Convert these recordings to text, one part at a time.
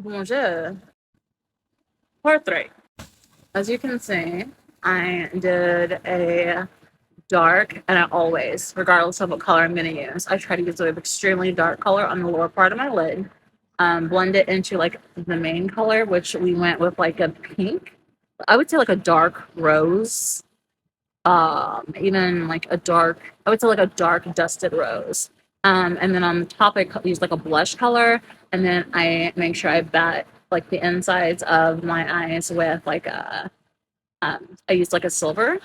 Bonjour. Portrait. As you can see, I did a dark, and I always, regardless of what color I'm going to use, I try to use an extremely dark color on the lower part of my lid. Blend it into like the main color, which we went with like a pink. I would say like a dark rose. Even like a dark, I would say like a dark dusted rose. And then on the top, I use like a blush color, and then I make sure I bat like the insides of my eyes with like I used like a silver,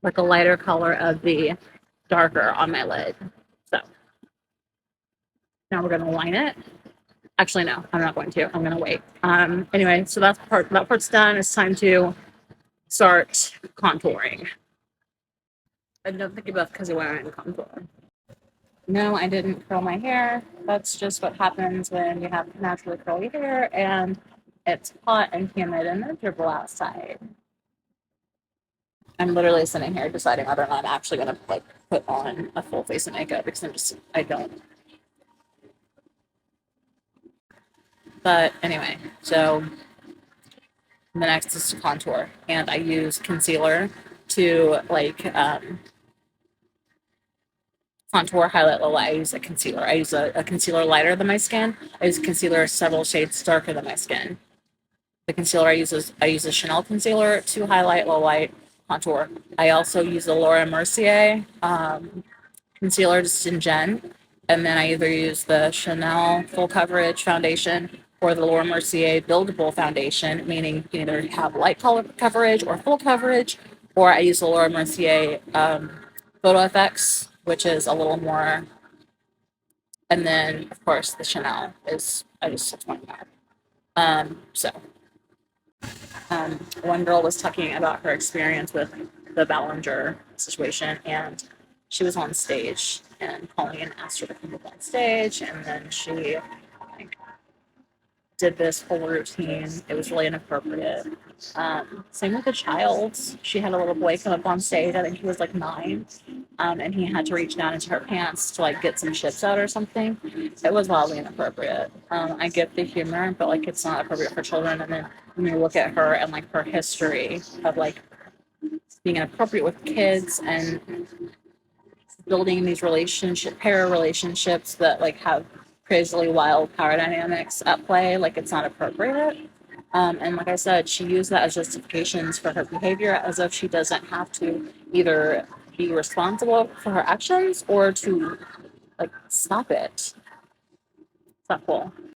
like a lighter color of the darker on my lid. So now we're gonna line it. Actually, no, I'm not going to. I'm gonna wait. Anyway, so that part's done. It's time to start contouring. I don't think about because you're wearing contour. No, I didn't curl my hair. That's just what happens when you have naturally curly hair and it's hot and humid and miserable outside. I'm literally sitting here deciding whether or not I'm actually gonna like put on a full face of makeup because I don't. But anyway, so the next is to contour, and I use concealer to contour, highlight, low. I use a concealer. I use a concealer lighter than my skin. I use concealer several shades darker than my skin. The concealer I use a Chanel concealer to highlight, low light, contour. I also use the Laura Mercier concealer just in Gen, and then I either use the Chanel full coverage foundation or the Laura Mercier buildable foundation, meaning you can either have light color coverage or full coverage, or I use the Laura Mercier Photo FX, which is a little more, and then of course the Chanel is I just 25. So one girl was talking about her experience with the Ballinger situation, and she was on stage, and Colleen asked her to come up on stage, and then she like did this whole routine. It was really inappropriate. Same with the child. She had a little boy come up on stage. I think he was like 9, and he had to reach down into her pants to like get some chips out or something. It was wildly inappropriate. I get the humor, but like it's not appropriate for children. And then when you look at her and like her history of like being inappropriate with kids and building these pair relationships that like have crazily wild power dynamics at play, like it's not appropriate. And like I said, she used that as justifications for her behavior as if she doesn't have to either be responsible for her actions or to like stop it. It's not cool.